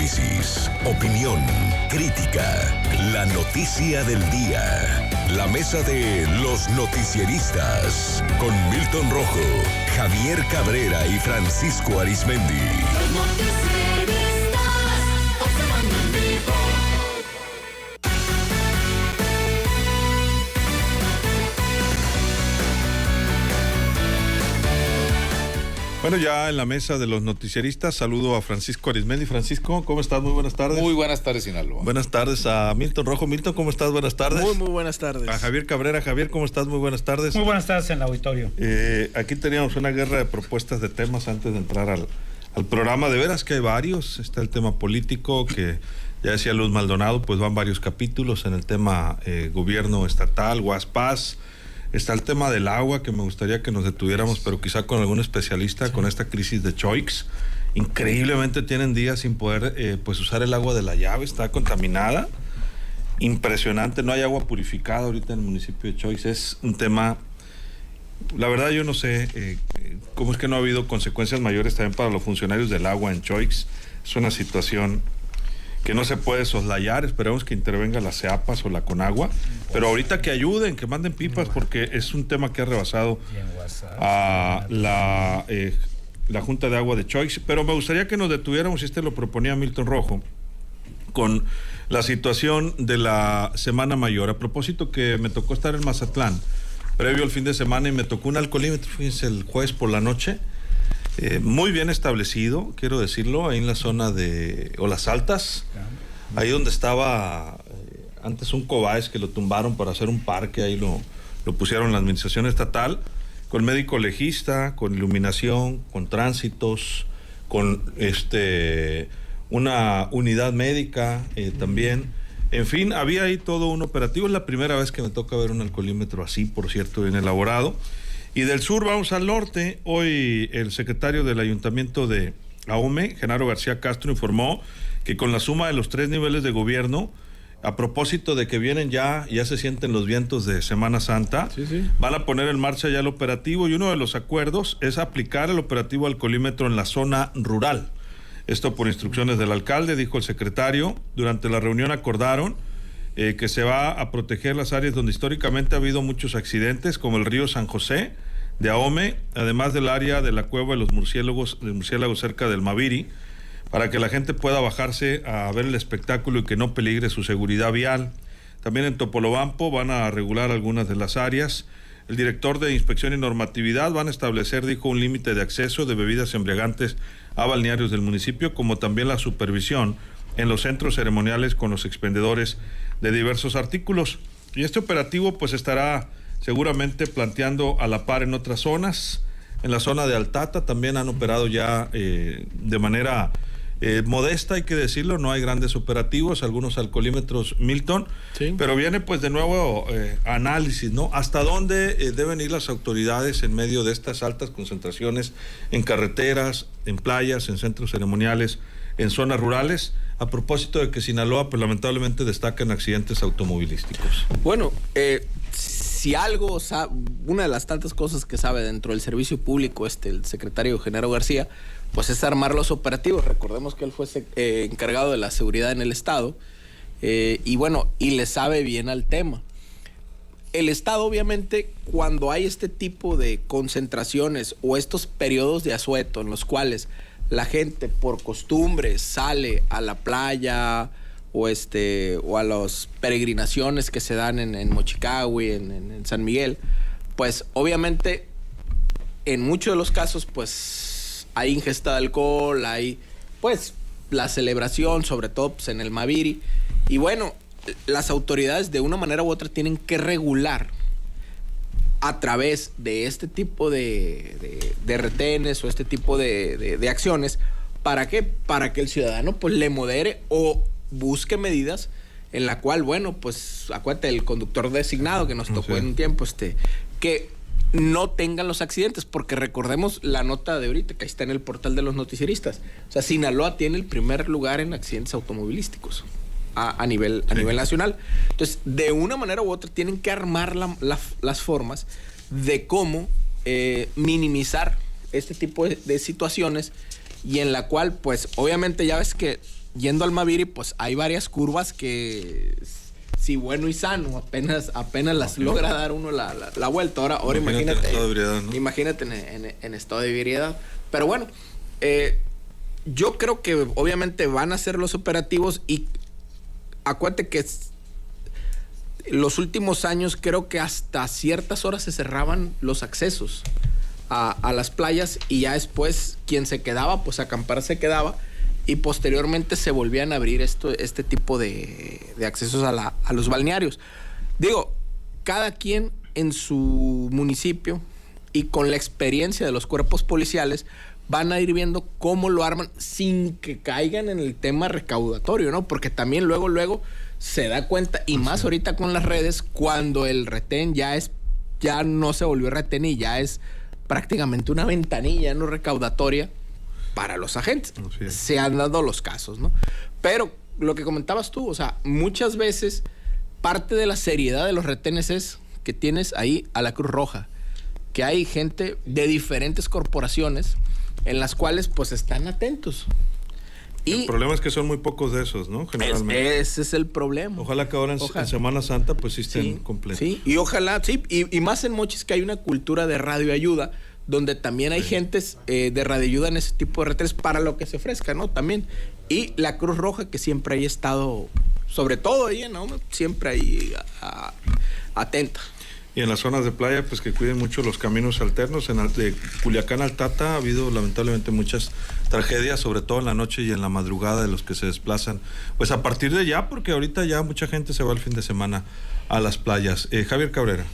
análisis, opinión, crítica, la noticia del día. La mesa de los noticieristas con Milton Rojo, Javier Cabrera y Francisco Arizmendi. Los noticieristas, observando en vivo. Bueno, ya en la mesa de los noticieristas saludo a Francisco Arizmendi. Francisco, ¿cómo estás? Muy buenas tardes. Muy buenas tardes, Sinaloa. Buenas tardes a Milton Rojo. Milton, ¿cómo estás? Buenas tardes. Muy buenas tardes. A Javier Cabrera. Javier, ¿cómo estás? Muy buenas tardes. Muy buenas tardes en el auditorio. Aquí teníamos una guerra de propuestas de temas antes de entrar al programa. De veras que hay varios. Está el tema político, que ya decía Luz Maldonado, pues van varios capítulos en el tema gobierno estatal, Guaspas. Está el tema del agua, que me gustaría que nos detuviéramos, pero quizá con algún especialista, sí, con esta crisis de Choix. Increíblemente tienen días sin poder pues usar el agua de la llave, está contaminada. Impresionante, no hay agua purificada ahorita en el municipio de Choix. Es un tema, la verdad yo no sé cómo es que no ha habido consecuencias mayores también para los funcionarios del agua en Choix. Es una situación que no se puede soslayar. Esperemos que intervenga la CEAPAS o la Conagua, pero ahorita que ayuden, que manden pipas, porque es un tema que ha rebasado a la Junta de Agua de Choix. Pero me gustaría que nos detuviéramos, y lo proponía Milton Rojo, con la situación de la Semana Mayor. A propósito que me tocó estar en Mazatlán previo al fin de semana y me tocó un alcoholímetro, fíjense, el jueves por la noche. Muy bien establecido, quiero decirlo, ahí en la zona de Olas Altas, ahí donde estaba antes un Cobaes que lo tumbaron para hacer un parque, ahí lo pusieron la administración estatal, con médico legista, con iluminación, con tránsitos, con una unidad médica también. En fin, había ahí todo un operativo. Es la primera vez que me toca ver un alcoholímetro así, por cierto, bien elaborado. Y del sur vamos al norte. Hoy el secretario del Ayuntamiento de Ahome, Genaro García Castro, informó que con la suma de los 3 niveles de gobierno, a propósito de que vienen ya se sienten los vientos de Semana Santa, sí, van a poner en marcha ya el operativo, y uno de los acuerdos es aplicar el operativo alcoholímetro en la zona rural. Esto por instrucciones del alcalde, dijo el secretario. Durante la reunión acordaron que se va a proteger las áreas donde históricamente ha habido muchos accidentes, como el río San José de Ahome, además del área de la cueva de los murciélagos cerca del Maviri, para que la gente pueda bajarse a ver el espectáculo y que no peligre su seguridad vial. También en Topolobampo van a regular algunas de las áreas. El director de Inspección y Normatividad van a establecer, dijo, un límite de acceso de bebidas embriagantes a balnearios del municipio, como también la supervisión en los centros ceremoniales con los expendedores de diversos artículos. Y este operativo pues estará seguramente planteando a la par en otras zonas. En la zona de Altata también han operado ya de manera modesta, hay que decirlo, no hay grandes operativos, algunos alcoholímetros, Milton, sí, pero viene pues de nuevo análisis, ¿no? ¿Hasta dónde deben ir las autoridades en medio de estas altas concentraciones en carreteras, en playas, en centros ceremoniales, en zonas rurales? A propósito de que Sinaloa pues lamentablemente destaca en accidentes automovilísticos. Bueno, si algo, una de las tantas cosas que sabe dentro del servicio público el secretario Genaro García, pues es armar los operativos. Recordemos que él fue encargado de la seguridad en el estado, y le sabe bien al tema. El estado, obviamente, cuando hay este tipo de concentraciones o estos periodos de asueto en los cuales la gente por costumbre sale a la playa o a las peregrinaciones que se dan en Mochicahui, en San Miguel, pues obviamente en muchos de los casos pues hay ingesta de alcohol, hay pues la celebración, sobre todo pues, en el Maviri, y bueno, las autoridades de una manera u otra tienen que regular a través de este tipo de retenes o este tipo de acciones. ¿Para qué? Para que el ciudadano pues le modere o busque medidas en la cual, bueno, pues acuérdate el conductor designado que nos tocó en un tiempo, que no tengan los accidentes, porque recordemos la nota de ahorita que ahí está en el portal de los noticieristas. O sea, Sinaloa tiene el primer lugar en accidentes automovilísticos a nivel nacional. Entonces, de una manera u otra tienen que armar las formas de cómo minimizar este tipo de situaciones, y en la cual, pues, obviamente ya ves que yendo al Maviri, pues hay varias curvas que, si bueno y sano, apenas las logra dar uno la vuelta. Ahora imagínate en estado de ebriedad, ¿no? Imagínate en estado de ebriedad. Pero bueno, yo creo que obviamente van a ser los operativos y acuérdate que los últimos años creo que hasta ciertas horas se cerraban los accesos a las playas y ya después quien se quedaba, pues a acampar se quedaba y posteriormente se volvían a abrir este tipo de accesos a los balnearios. Digo, cada quien en su municipio y con la experiencia de los cuerpos policiales van a ir viendo cómo lo arman sin que caigan en el tema recaudatorio, ¿no? Porque también luego se da cuenta, y más ahorita con las redes, cuando el retén ya no se volvió retén y ya es prácticamente una ventanilla no recaudatoria para los agentes. Se han dado los casos, ¿no? Pero lo que comentabas tú, o sea, muchas veces parte de la seriedad de los retenes es que tienes ahí a la Cruz Roja, que hay gente de diferentes corporaciones en las cuales pues están atentos. Y el problema es que son muy pocos de esos, ¿no? Generalmente. Ese es el problema. Ojalá que ahora en Semana Santa pues sí estén completos. Sí, y ojalá, sí, y más en Mochis que hay una cultura de radioayuda, donde también hay gentes de radioayuda en ese tipo de retenes para lo que se ofrezca, ¿no? También. Y la Cruz Roja que siempre haya estado, sobre todo ahí, ¿no? Siempre ahí atenta. Y en las zonas de playa, pues que cuiden mucho los caminos alternos. De Culiacán al Tata ha habido lamentablemente muchas tragedias, sobre todo en la noche y en la madrugada de los que se desplazan. Pues a partir de ya, porque ahorita ya mucha gente se va el fin de semana a las playas. Javier Cabrera.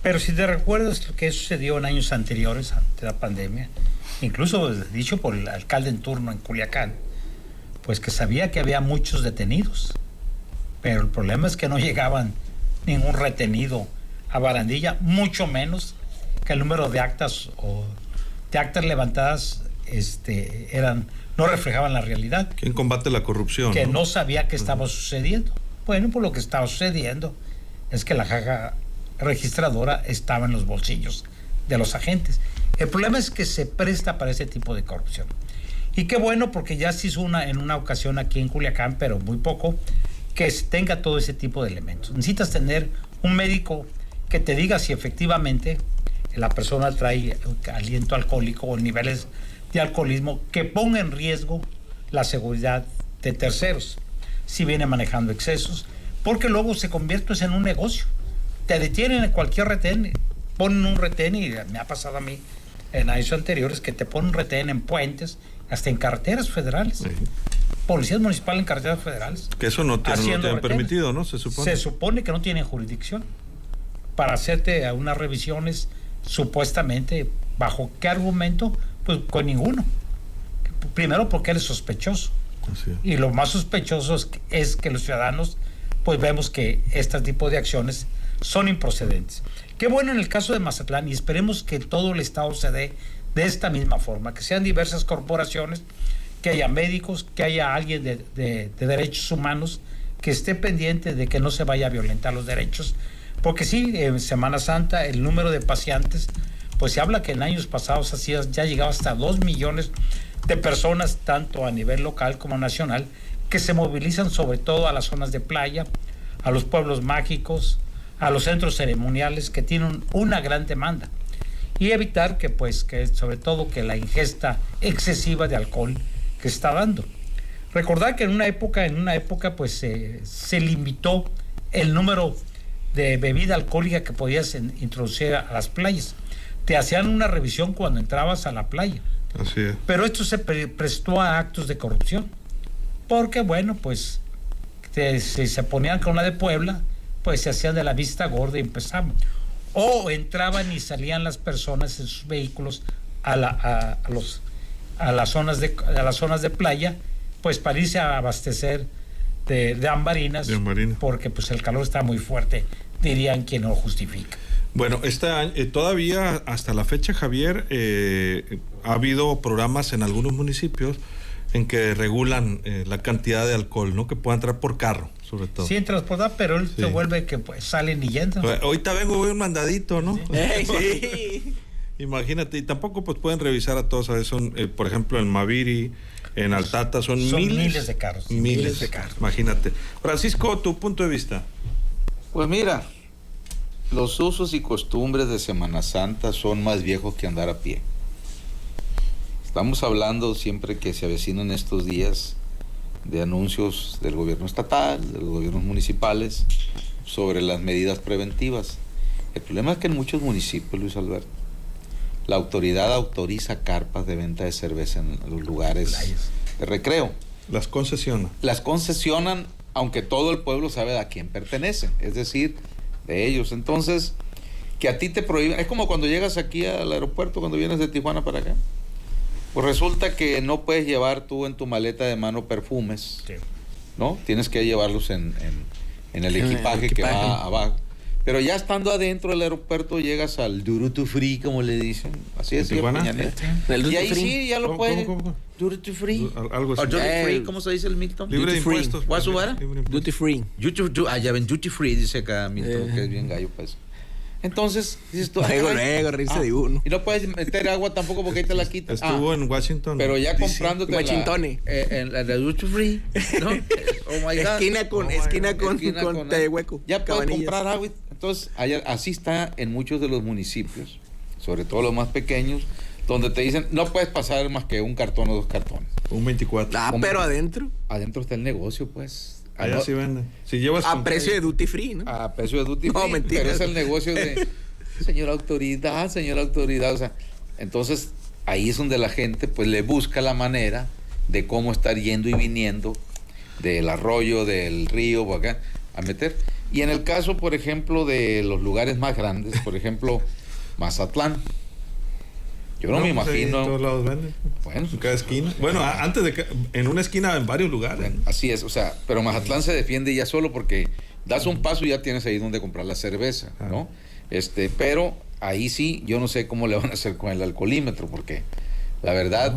Pero si te recuerdas lo que sucedió en años anteriores, ante la pandemia, incluso dicho por el alcalde en turno en Culiacán, pues que sabía que había muchos detenidos. Pero el problema es que no llegaban ningún retenido a barandilla, mucho menos que el número de actas o de actas levantadas no reflejaban la realidad. ¿Quién combate la corrupción? Que no sabía qué estaba sucediendo. Bueno, pues lo que estaba sucediendo es que la caja registradora estaba en los bolsillos de los agentes. El problema es que se presta para ese tipo de corrupción. Y qué bueno, porque ya se hizo en una ocasión aquí en Culiacán, pero muy poco, que tenga todo ese tipo de elementos. Necesitas tener un médico que te diga si efectivamente la persona trae aliento alcohólico o niveles de alcoholismo que ponga en riesgo la seguridad de terceros, si viene manejando excesos, porque luego se convierte en un negocio. Te detienen en cualquier retén, ponen un retén, y me ha pasado a mí en años anteriores que te ponen un retén en puentes, hasta en carreteras federales. Sí. Policías municipales en carreteras federales. Que eso no tienen permitido, ¿no? Se supone que no tienen jurisdicción para hacerte unas revisiones, supuestamente. ¿Bajo qué argumento? Pues con ninguno. Primero porque eres sospechoso. Y lo más sospechoso es que los ciudadanos pues vemos que este tipo de acciones son improcedentes. Qué bueno en el caso de Mazatlán, y esperemos que todo el estado se dé de esta misma forma, que sean diversas corporaciones, que haya médicos, que haya alguien de derechos humanos que esté pendiente de que no se vaya a violentar los derechos. Porque sí, en Semana Santa el número de paseantes, pues se habla que en años pasados ya llegaba hasta 2 millones de personas, tanto a nivel local como nacional, que se movilizan sobre todo a las zonas de playa, a los pueblos mágicos, a los centros ceremoniales, que tienen una gran demanda. Y evitar que sobre todo que la ingesta excesiva de alcohol que está dando. Recordar que en una época pues se limitó el número de bebida alcohólica que podías introducir a las playas. Te hacían una revisión cuando entrabas a la playa. Así es. Pero esto se prestó a actos de corrupción. Porque bueno, pues si se ponían con la de Puebla, pues se hacían de la vista gorda y empezaban. O entraban y salían las personas en sus vehículos a las zonas de playa, pues para irse a abastecer de ambarinas, porque pues el calor está muy fuerte, dirían quien no lo justifica. Bueno, todavía hasta la fecha, Javier, ha habido programas en algunos municipios en que regulan la cantidad de alcohol, ¿no? Que pueda entrar por carro, sobre todo. Sí, transportar, pero él se vuelve que pues salen y entran. Ahorita voy un mandadito, ¿no? Sí. Imagínate, y tampoco pues pueden revisar a todos, a veces son, por ejemplo, en Maviri, en Altata, son miles de carros. Miles de carros. Imagínate. Francisco, tu punto de vista. Pues mira, los usos y costumbres de Semana Santa son más viejos que andar a pie. Estamos hablando siempre que se avecinan estos días de anuncios del gobierno estatal, de los gobiernos municipales, sobre las medidas preventivas. El problema es que en muchos municipios, Luis Alberto, la autoridad autoriza carpas de venta de cerveza en los lugares de recreo. Las concesiona. Las concesionan, aunque todo el pueblo sabe a quién pertenecen, es decir, de ellos. Entonces, que a ti te prohíben, es como cuando llegas aquí al aeropuerto, cuando vienes de Tijuana para acá. Pues resulta que no puedes llevar tú en tu maleta de mano perfumes, Sí. ¿no? Tienes que llevarlos en el equipaje que va abajo. Pero ya estando adentro del aeropuerto llegas al duty free, como le dicen. Así es, Tijuana? El Y duty ahí free. sí, ya lo ¿Cómo, puedes. cómo? Duty free. Algo así. O duty free, ¿cómo se dice el Milton? Libre de Duty free. impuestos. ¿Cuál es su vara? Libre de impuestos. Duty free. Ya ven, duty free, dice acá Milton, que es bien gallo, pues. Entonces, dices tú, Luego, caray. luego, reírse de uno. Y no puedes meter agua tampoco porque ahí te la quitan. Estuvo en Washington. Pero ya DC. comprándote Washington. en la duty free, ¿no? Oh my God. Esquina con té de hueco. Ya puedes Cabanillas. comprar agua. Entonces, así está en muchos de los municipios, sobre todo los más pequeños, donde te dicen, no puedes pasar más que un cartón o 2 cartones. Un 24. Ah, pero adentro. Adentro está el negocio, pues. Allá sí venden. Si llevas A con- precio de duty free, ¿no? A precio de duty No, free, mentira. pero es el negocio de señora autoridad, o sea, entonces ahí es donde la gente pues le busca la manera de cómo estar yendo y viniendo del arroyo, del río, por acá, a meter. Y en el caso, por ejemplo, de los lugares más grandes, por ejemplo, Mazatlán, yo no me pues ahí imagino. En todos lados venden. Bueno, En cada esquina. Bueno, antes de que. En una esquina, en varios lugares. bueno, así es, o sea, pero Mazatlán se defiende ya solo porque das un paso y ya tienes ahí donde comprar la cerveza, ¿no? Pero ahí sí, yo no sé cómo le van a hacer con el alcoholímetro, porque la verdad,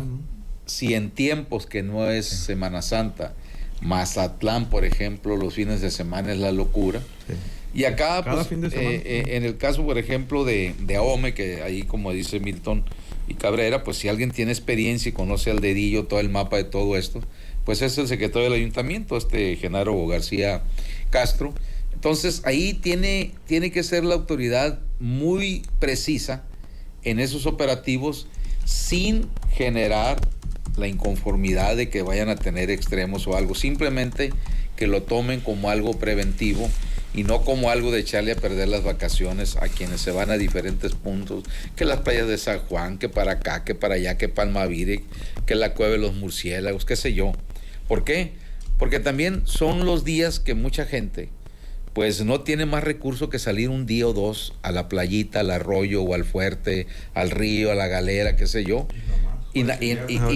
si en tiempos que no es Semana Santa, Mazatlán, por ejemplo, los fines de semana es la locura. Sí. Y acá, Cada pues, fin de semana. en el caso, por ejemplo, de Ahome, que ahí, como dice Milton y Cabrera, pues si alguien tiene experiencia y conoce al dedillo todo el mapa de todo esto, pues es el secretario del ayuntamiento, Genaro García Castro. Entonces, ahí tiene que ser la autoridad muy precisa en esos operativos sin generar la inconformidad de que vayan a tener extremos o algo, simplemente que lo tomen como algo preventivo y no como algo de echarle a perder las vacaciones a quienes se van a diferentes puntos, que las playas de San Juan, que para acá, que para allá, que Palmavire, que la Cueva de los Murciélagos, qué sé yo. ¿Por qué? Porque también son los días que mucha gente pues no tiene más recurso que salir un día o dos a la playita, al arroyo o al fuerte, al río, a la galera, qué sé yo. Y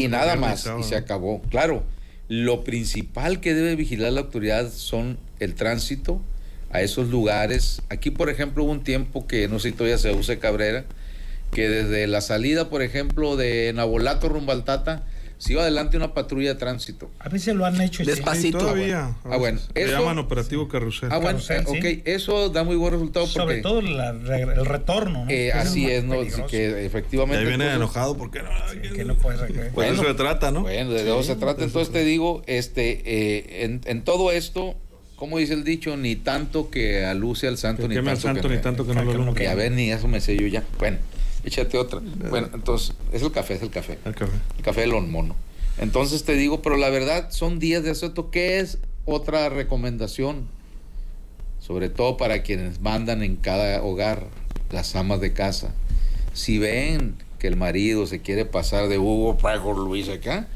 nada más, y se acabó. Claro, lo principal que debe vigilar la autoridad son el tránsito a esos lugares. Aquí, por ejemplo, hubo un tiempo que no sé si todavía se use, Cabrera, que desde la salida, por ejemplo, de Nabolato rumbo al Tata, se iba adelante una patrulla de tránsito. A veces lo han hecho. y sí. Despacito. Sí, todavía. Bueno, Le eso- llaman operativo carrusel. Bueno, Carrusel, sí. ok, eso da muy buen resultado porque Sobre todo el retorno, ¿no? Que así más es, ¿no? peligroso, Que Y efectivamente. ahí viene entonces, enojado porque no. que no puedes recrear. Pues Bueno, eso se trata, ¿no? Bueno, de eso se trata. Entonces te digo, en todo esto, como dice el dicho, ni tanto que aluce al santo, Que ni queme al tanto santo, ni tanto que no lo alumbre. Que a ver, ni eso me sé yo ya. Bueno, échate otra. Bueno, entonces, es el café. El café. El café del mono. Entonces te digo, pero la verdad son días de asueto. ¿Qué es otra recomendación? Sobre todo para quienes mandan en cada hogar, las amas de casa. Si ven que el marido se quiere pasar de Hugo por Luis acá,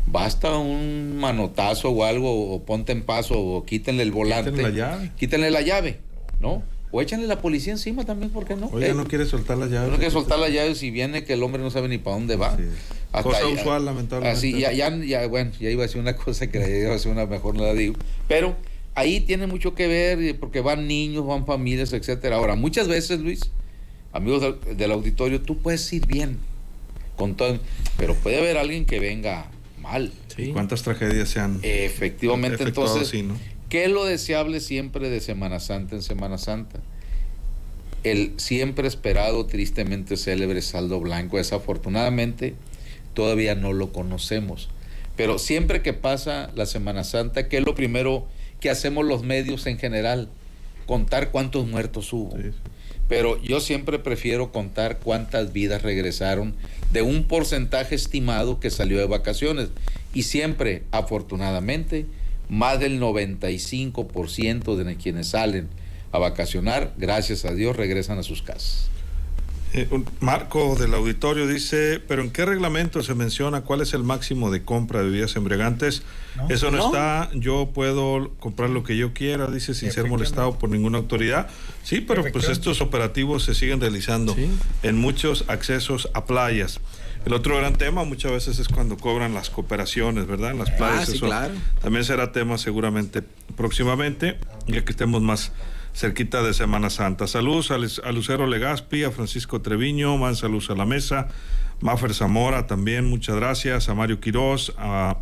basta un manotazo o algo, o ponte en paso, o quítenle el volante. Quítenle la llave. Quítenle la llave, ¿no? O échanle la policía encima también, ¿por qué no? Oye, no quiere soltar la llave. No quiere soltar la llave si viene que el hombre no sabe ni para dónde va. Sí. Hasta Cosa ahí, usual, lamentablemente. Así, bueno, ya iba a decir una cosa que iba a decir una, mejor no la digo. Pero ahí tiene mucho que ver porque van niños, van familias, etcétera. Ahora, muchas veces, Luis, amigos del auditorio, tú puedes ir bien con todo, pero puede haber alguien que venga mal. ¿Y cuántas tragedias se han Efectivamente, efectuado entonces, así, ¿no? ¿qué es lo deseable siempre de Semana Santa en Semana Santa? el siempre esperado, tristemente célebre saldo blanco. Desafortunadamente, todavía no lo conocemos. Pero siempre que pasa la Semana Santa, ¿qué es lo primero que hacemos los medios en general? Contar cuántos muertos hubo. Sí, sí. Pero yo siempre prefiero contar cuántas vidas regresaron de un porcentaje estimado que salió de vacaciones. Y siempre, afortunadamente, más del 95% de quienes salen a vacacionar, gracias a Dios, regresan a sus casas. Marco del auditorio dice, pero ¿en qué reglamento se menciona cuál es el máximo de compra de bebidas embriagantes? No. Eso no No. está, yo puedo comprar lo que yo quiera, dice, sin ser molestado por ninguna autoridad. Sí, pero pues estos operativos se siguen realizando en muchos accesos a playas. El otro gran tema muchas veces es cuando cobran las cooperaciones, ¿verdad? En las playas. sí, eso claro. también será tema seguramente próximamente, ya que estemos más cerquita de Semana Santa. Saludos a Lucero Legaspi, a Francisco Treviño, más saludos a la mesa, Mafer Zamora también, muchas gracias, a Mario Quirós, a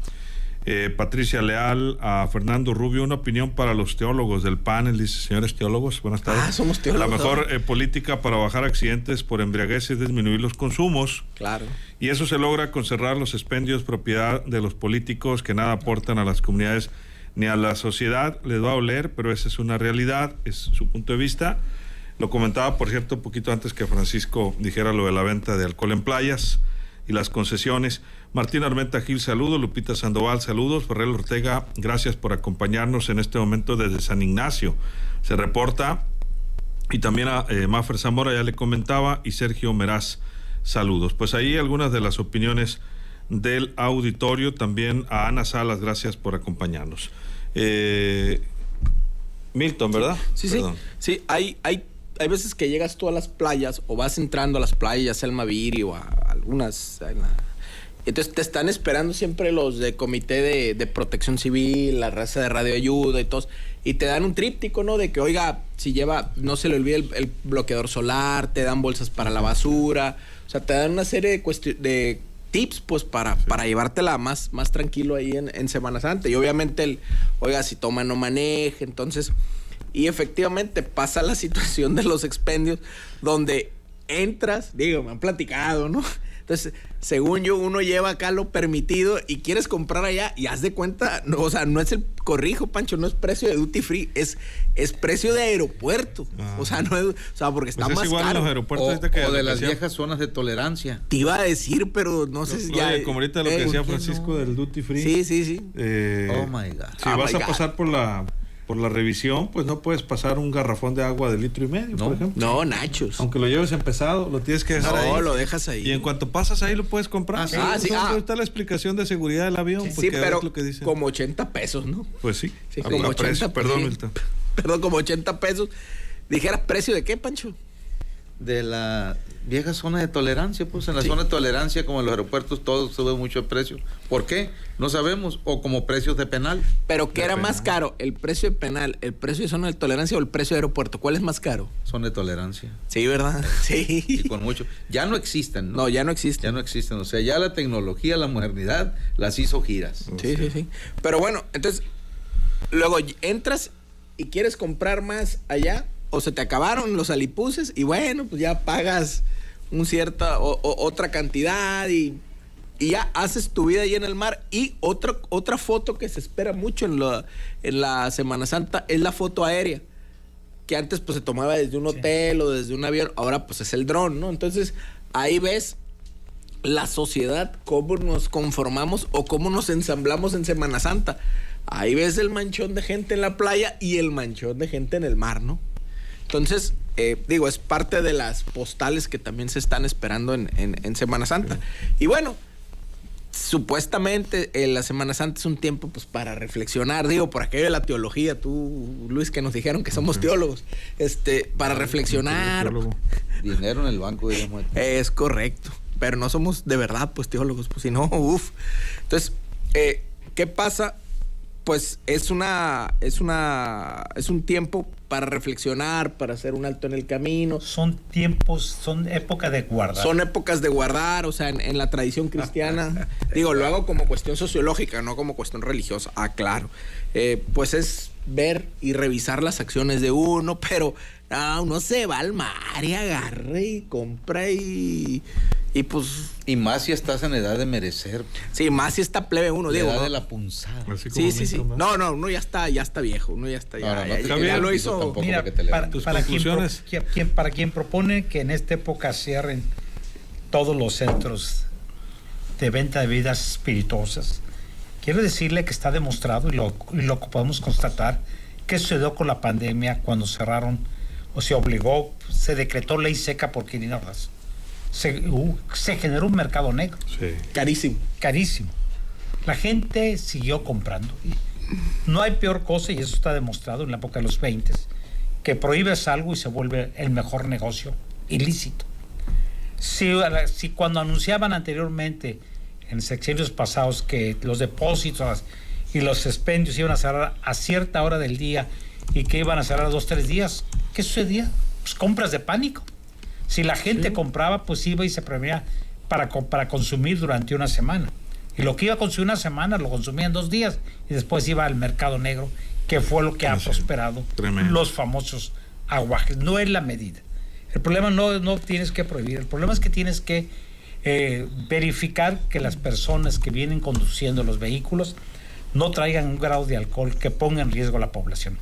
Patricia Leal, a Fernando Rubio. Una opinión para los teólogos del panel, dice, señores teólogos, buenas tardes. Somos teólogos. La mejor política para bajar accidentes por embriaguez es disminuir los consumos. Claro. Y eso se logra con cerrar los expendios propiedad de los políticos que nada aportan a las comunidades ni a la sociedad. Les va a doler, pero esa es una realidad, es su punto de vista. Lo comentaba, por cierto, un poquito antes que Francisco dijera lo de la venta de alcohol en playas y las concesiones. Martín Armenta Gil, saludos. Lupita Sandoval, saludos. Ferrer Ortega, gracias por acompañarnos en este momento desde San Ignacio. Se reporta. Y también a Mafer Zamora, ya le comentaba, y Sergio Meraz, saludos. Pues ahí algunas de las opiniones del auditorio. También a Ana Salas, gracias por acompañarnos. Milton, ¿verdad? Sí, Perdón. sí. Hay veces que llegas tú a las playas o vas entrando a las playas, ya sea el Maviri o a algunas. Entonces te están esperando siempre los de Comité de Protección Civil, la raza de Radio Ayuda y todos. Y te dan un tríptico, ¿no? De que, oiga, si lleva, no se le olvide el bloqueador solar, te dan bolsas para la basura. O sea, te dan una serie de tips, pues, para llevártela más tranquilo ahí en Semana Santa. Y obviamente oiga, si toma no maneje. Entonces, y efectivamente pasa la situación de los expendios donde entras, digo, me han platicado, ¿no? Entonces, según yo, uno lleva acá lo permitido y quieres comprar allá y haz de cuenta, no, o sea, no es corrijo, Pancho, no es precio de duty free, es precio de aeropuerto. O sea, no es, o sea, porque está Pues es más igual en caro. los aeropuertos O, ahorita que o de las decía- viejas zonas de tolerancia. Te iba a decir, pero no sé si ya. Oye, como ahorita lo que decía ¿por qué Francisco no? del duty free. Sí. Oh my God. Si Oh vas my a God. pasar por la revisión, pues no puedes pasar un garrafón de agua de 1,5 litros, No. por ejemplo. No, nachos. Aunque lo lleves empezado, lo tienes que dejar ahí. No, lo dejas ahí. Y en cuanto pasas ahí lo puedes comprar. sí. Ahí está la explicación de seguridad del avión. Sí, porque pero es lo que dicen. como 80 pesos, ¿no? Pues sí. Sí, A- como a 80 precio. Perdón, sí. Milton. Perdón, como 80 pesos. Dijeras, ¿precio de qué, Pancho? De la vieja zona de tolerancia, pues en la Sí. zona de tolerancia, como en los aeropuertos, todo sube mucho el precio. ¿Por qué? No sabemos. O como precios de penal. Pero ¿qué De era penal. más caro? ¿El precio de penal, el precio de zona de tolerancia o el precio de aeropuerto? ¿Cuál es más caro? Zona de tolerancia. Sí, ¿verdad? Sí. Y con mucho. Ya no existen, ¿no? No, ya no existe. Ya no existen. O sea, ya la tecnología, la modernidad las hizo giras. Sí. Pero bueno, entonces, luego entras y quieres comprar más allá, o se te acabaron los alipuses, y bueno, pues ya pagas otra cantidad y ya haces tu vida ahí en el mar. Y otra foto que se espera mucho en la Semana Santa es la foto aérea, que antes pues se tomaba desde un hotel o desde un avión, ahora pues es el dron, ¿no? Entonces ahí ves la sociedad, cómo nos conformamos o cómo nos ensamblamos en Semana Santa. Ahí ves el manchón de gente en la playa y el manchón de gente en el mar, ¿no? Entonces, digo, es parte de las postales que también se están esperando en Semana Santa. Y bueno, supuestamente la Semana Santa es un tiempo pues para reflexionar, digo, por aquello de la teología, tú, Luis, que nos dijeron que somos teólogos, para reflexionar. Teólogo. Dinero en el banco, diríamos. Es correcto, pero no somos de verdad, pues, teólogos, pues, si no, uff. Entonces, ¿qué pasa? pues es un tiempo para reflexionar, para hacer un alto en el camino. Son época de guardar. Son épocas de guardar, o sea, en la tradición cristiana. Digo, lo hago como cuestión sociológica, no como cuestión religiosa. Ah, claro. Pues es ver y revisar las acciones de uno, pero uno se va al mar y agarra y compra y pues... Y más si estás en edad de merecer. Sí, más si está plebe uno, digo. Edad ¿no? de la punzada. Así como Sí. Milton, No, uno ya está viejo, uno ya está ya lo hizo. tampoco. Mira, porque te levantas. para quien propone que en esta época cierren todos los centros de venta de bebidas espirituosas, quiero decirle que está demostrado y lo podemos constatar que sucedió con la pandemia cuando cerraron o se obligó, se decretó ley seca por 500 horas. Se generó un mercado negro. Sí. Carísimo. La gente siguió comprando. No hay peor cosa, y eso está demostrado en la época de los 20, que prohíbes algo y se vuelve el mejor negocio ilícito. Si cuando anunciaban anteriormente, en sexenios pasados, que los depósitos y los expendios iban a cerrar a cierta hora del día y que iban a cerrar 2 o 3 días, ¿qué sucedía? Pues compras de pánico. Si la gente compraba, pues iba y se prevenía para consumir durante una semana. Y lo que iba a consumir una semana lo consumía en 2 días y después iba al mercado negro, que fue lo que ha prosperado. Tremendo. Los famosos aguajes. No es la medida. El problema no tienes que prohibir. El problema es que tienes que verificar que las personas que vienen conduciendo los vehículos no traigan un grado de alcohol que ponga en riesgo a la población.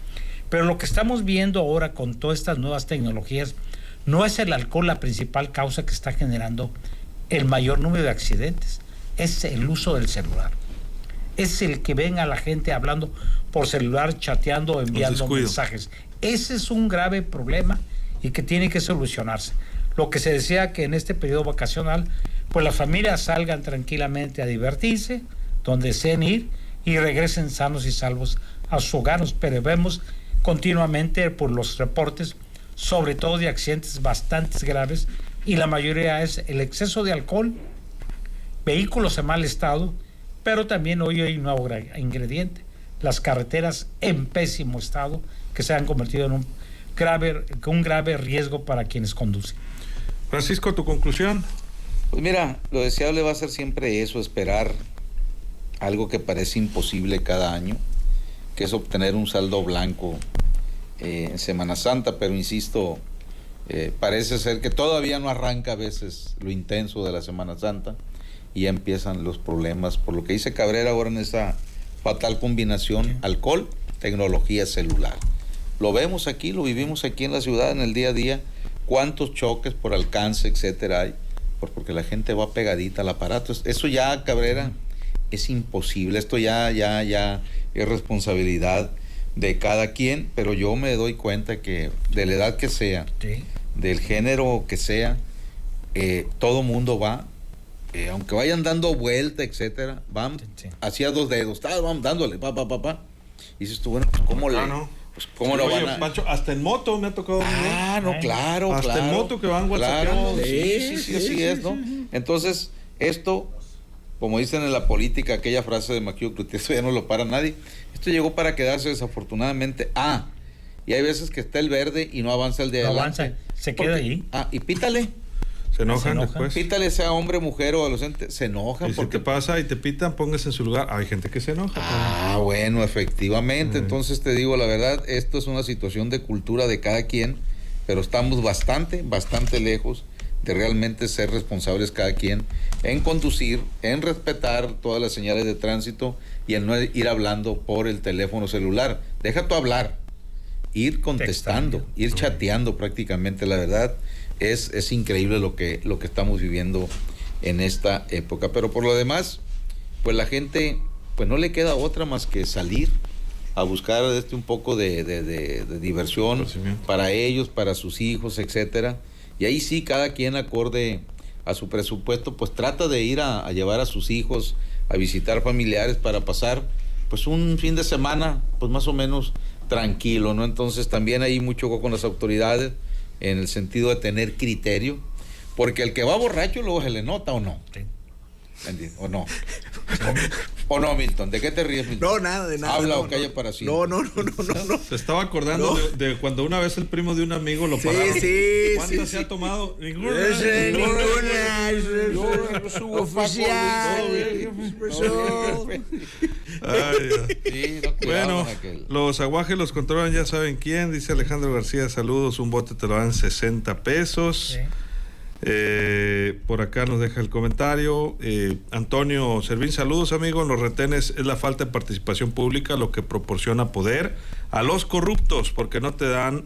Pero lo que estamos viendo ahora con todas estas nuevas tecnologías, no es el alcohol la principal causa que está generando el mayor número de accidentes, es el uso del celular. Es el que ven a la gente hablando por celular, chateando, enviando mensajes. Ese es un grave problema y que tiene que solucionarse. Lo que se decía que en este periodo vacacional, pues las familias salgan tranquilamente a divertirse, donde deseen ir, y regresen sanos y salvos a sus hogares, pero vemos continuamente por los reportes, sobre todo de accidentes bastante graves, y la mayoría es el exceso de alcohol, vehículos en mal estado, pero también hoy hay un nuevo ingrediente, las carreteras en pésimo estado, que se han convertido en un grave riesgo para quienes conducen. Francisco, ¿tu conclusión? Pues mira, lo deseable va a ser siempre eso, esperar algo que parece imposible cada año, que es obtener un saldo blanco en Semana Santa, pero insisto, parece ser que todavía no arranca a veces lo intenso de la Semana Santa y ya empiezan los problemas, por lo que dice Cabrera ahora en esa fatal combinación, alcohol, tecnología celular. Lo vemos aquí, lo vivimos aquí en la ciudad en el día a día, cuántos choques por alcance, etcétera hay, porque la gente va pegadita al aparato. Eso ya, Cabrera, es imposible, esto ya es responsabilidad de cada quien, pero yo me doy cuenta que de la edad que sea, Sí. del género que sea, todo mundo va, aunque vayan dando vuelta, etcétera, van Sí. hacia 2 dedos, vamos dándole, pa. Y dices tú, bueno, pues ¿cómo le? no. Pues, ¿cómo lo Oye, van a...? Pancho, hasta en moto me ha tocado. No, claro, Hasta claro. en moto que van Claro, whatsappeando. sí, así es, ¿no? Entonces, esto, como dicen en la política, aquella frase de Maquillo Cloutier, eso ya no lo para nadie. Esto llegó para quedarse, desafortunadamente. Y hay veces que está el verde y no avanza el de No adelante. avanza, se queda ahí. Y pítale. Se enojan Se enojan. después. Pítale, sea hombre, mujer o adolescente. Se enojan Y si porque... te pasa y te pitan, póngase en su lugar. Hay gente que se enoja. Bueno, efectivamente. Entonces te digo, la verdad, esto es una situación de cultura de cada quien, pero estamos bastante lejos de realmente ser responsables cada quien en conducir, en respetar todas las señales de tránsito y en no ir hablando por el teléfono celular. Deja tú hablar, ir contestando, ir chateando prácticamente. La verdad es increíble lo que estamos viviendo en esta época. Pero por lo demás, pues la gente pues no le queda otra más que salir a buscar un poco de diversión para ellos, para sus hijos, etcétera. Y ahí sí, cada quien acorde a su presupuesto, pues trata de ir a llevar a sus hijos a visitar familiares para pasar pues un fin de semana pues más o menos tranquilo, ¿no? Entonces también hay mucho ojo con las autoridades en el sentido de tener criterio, porque el que va borracho luego se le nota o no. Sí. ¿Entiendes? ¿O no? ¿O no, Milton? ¿De qué te ríes, Milton? No, nada, de nada. Habla no, o calla no. para sí. No. Se estaba acordando de cuando una vez el primo de un amigo lo pararon. ¿Cuántas se ha tomado? Ninguna. Oficial. Ay, Dios. Sí, no, cuidado Bueno, con aquel. los aguajes los controlan, ya saben quién. Dice Alejandro García, saludos. Un bote te lo dan 60 pesos. Sí. Por acá nos deja el comentario. Antonio Servín, saludos, amigo. En los retenes es la falta de participación pública lo que proporciona poder a los corruptos, porque no te dan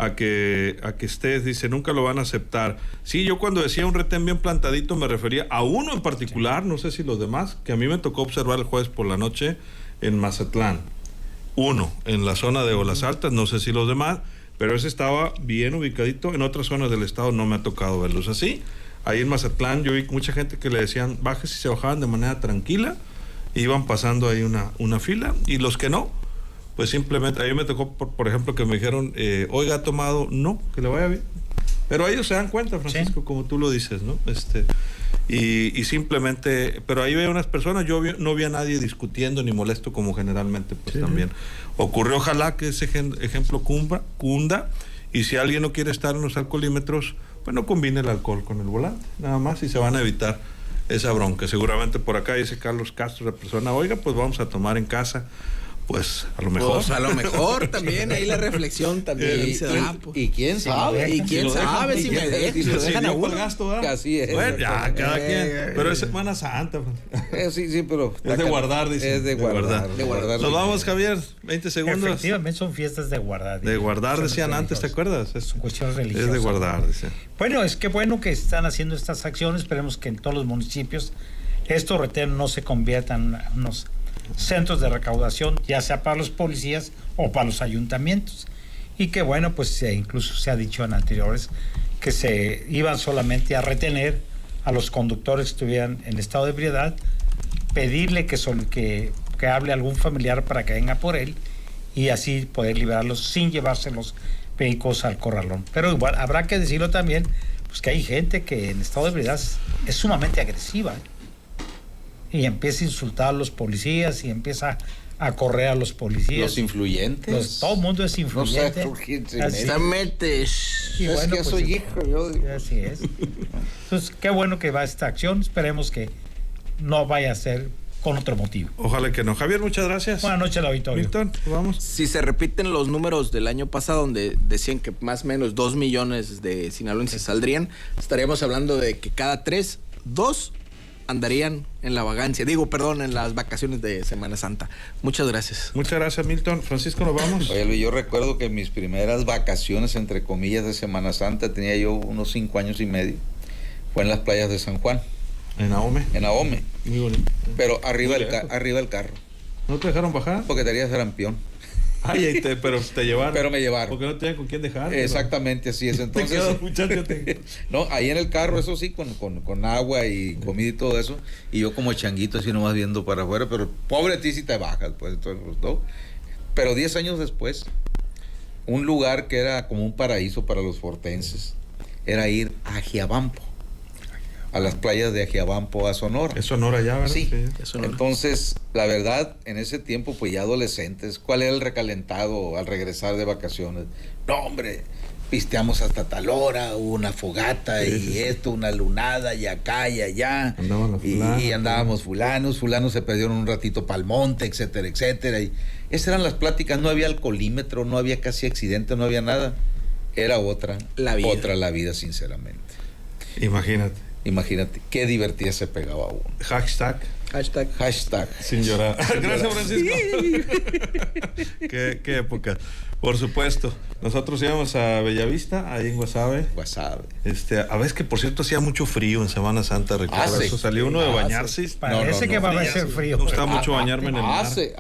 a que estés, dice, nunca lo van a aceptar. Sí, yo cuando decía un retén bien plantadito me refería a uno en particular, no sé si los demás, que a mí me tocó observar el jueves por la noche en Mazatlán. Uno, en la zona de Olas Altas, no sé si los demás, pero ese estaba bien ubicadito. En otras zonas del estado no me ha tocado verlos así. Ahí en Mazatlán yo vi mucha gente que le decían bajes y se bajaban de manera tranquila, iban pasando ahí una fila, y los que no, pues simplemente, a mí me tocó, por ejemplo, que me dijeron, oiga, ¿ha tomado? No, que le vaya bien. Pero ellos se dan cuenta, Francisco, Sí. como tú lo dices, ¿no? Y simplemente, pero ahí veo unas personas, no vi a nadie discutiendo ni molesto como generalmente pues también ocurrió. Ojalá que ese ejemplo cunda, y si alguien no quiere estar en los alcoholímetros, pues no combine el alcohol con el volante, nada más, y se van a evitar esa bronca. Seguramente por acá dice Carlos Castro, la persona, oiga, pues vamos a tomar en casa. Pues a lo mejor. Pues a lo mejor también, ahí la reflexión también se da. ¿Y quién sabe? ¿Y quién sabe si me dejan? Si Si lo lo dejan a dio para uno. el gasto, ¿verdad? Así es. Bueno, ya, cada quien. Pero es Semana Santa. Sí, pero... Es de guardar, dice. Es de guardar. De guardar. Nos vamos, Javier, 20 segundos. Efectivamente son fiestas de guardar. De guardar, Son decían antes, ¿te religiosas. acuerdas? Son cuestiones Es religiosas. de guardar, dice. Bueno, es que bueno que están haciendo estas acciones. Esperemos que en todos los municipios estos retenes no se conviertan en unos centros de recaudación, ya sea para los policías o para los ayuntamientos. Y que bueno, pues incluso se ha dicho en anteriores que se iban solamente a retener a los conductores que estuvieran en estado de ebriedad, pedirle que hable algún familiar para que venga por él y así poder liberarlos sin llevarse los vehículos al corralón. Pero igual habrá que decirlo también, pues que hay gente que en estado de ebriedad es sumamente agresiva, y empieza a insultar a los policías y empieza a correr a los policías. Los influyentes. Todo el mundo es influyente. No sé, ¿quién se Así- mete? metes. y Es bueno, que pues, soy hijo, yo digo. así es. Entonces, qué bueno que va esta acción. Esperemos que no vaya a ser con otro motivo. Ojalá que no. Javier, muchas gracias. Buenas noches, al auditorio. Milton, vamos. Si se repiten los números del año pasado, donde decían que más o menos 2 millones de sinaloenses saldrían, estaríamos hablando de que cada 3, 2 andarían en la vagancia. En las vacaciones de Semana Santa. Muchas gracias. Muchas gracias, Milton. Francisco, nos vamos. Oye, Luis, yo recuerdo que mis primeras vacaciones, entre comillas, de Semana Santa, tenía yo unos 5 años y medio. Fue en las playas de San Juan, En Ahome. en Ahome. Muy bonito. Pero arriba Muy del lejos. arriba del carro. ¿No te dejaron bajar? Porque tenía sarampión. Ay, pero te llevaron. Pero me llevaron. Porque no tenían con quién dejar. Exactamente, así es. Te Entonces, quedas, muchacho. no, ahí en el carro, eso sí, con agua y comida y todo eso. Y yo como changuito así nomás viendo para afuera, pero pobre de ti si te bajas, pues, entonces, ¿no? Pero 10 años después, un lugar que era como un paraíso para los fortenses, era ir a Ajiabampo, a las playas de Ajiabampo, a Sonora. Es Sonora ya, ¿verdad? Sí. Eso no- Entonces, la verdad, en ese tiempo, pues ya adolescentes, ¿cuál era el recalentado al regresar de vacaciones? No, hombre, pisteamos hasta tal hora, hubo una fogata Sí, y sí, sí. esto, una lunada y acá y allá. Andaban los y fulanos, andábamos fulanos se perdieron un ratito pa'l monte, etcétera, etcétera. Y esas eran las pláticas, no había alcoholímetro, no había casi accidente, no había nada. Era otra La vida. otra la vida, sinceramente. Imagínate. Imagínate, qué divertida se pegaba uno. Hashtag Hashtag. sin llorar. Gracias, Francisco. qué época. Por supuesto. Nosotros íbamos a Bellavista, ahí en Guasave. WhatsApp. A veces que, por cierto, hacía mucho frío en Semana Santa, recuerdo. Hace. Eso salió uno de bañarse. Parece que va a ser frío. Me gusta mucho bañarme en el mar. Hace.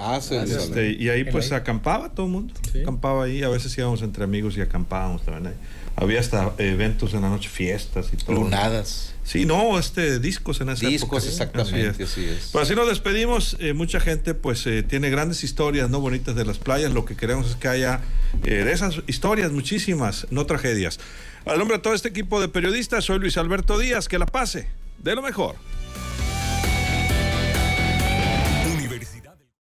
Y ahí pues ahí. acampaba todo el mundo. Acampaba ahí. A veces íbamos entre amigos y acampábamos también ahí. Había hasta eventos en la noche, fiestas y todo. Lunadas. Sí, no, discos en esa Discos, época. exactamente, así es. Pues así nos despedimos. Mucha gente pues tiene grandes historias, ¿no? Bonitas de las playas. Lo que queremos es que haya de esas historias muchísimas, no tragedias. Al nombre de todo este equipo de periodistas, soy Luis Alberto Díaz. Que la pase de lo mejor.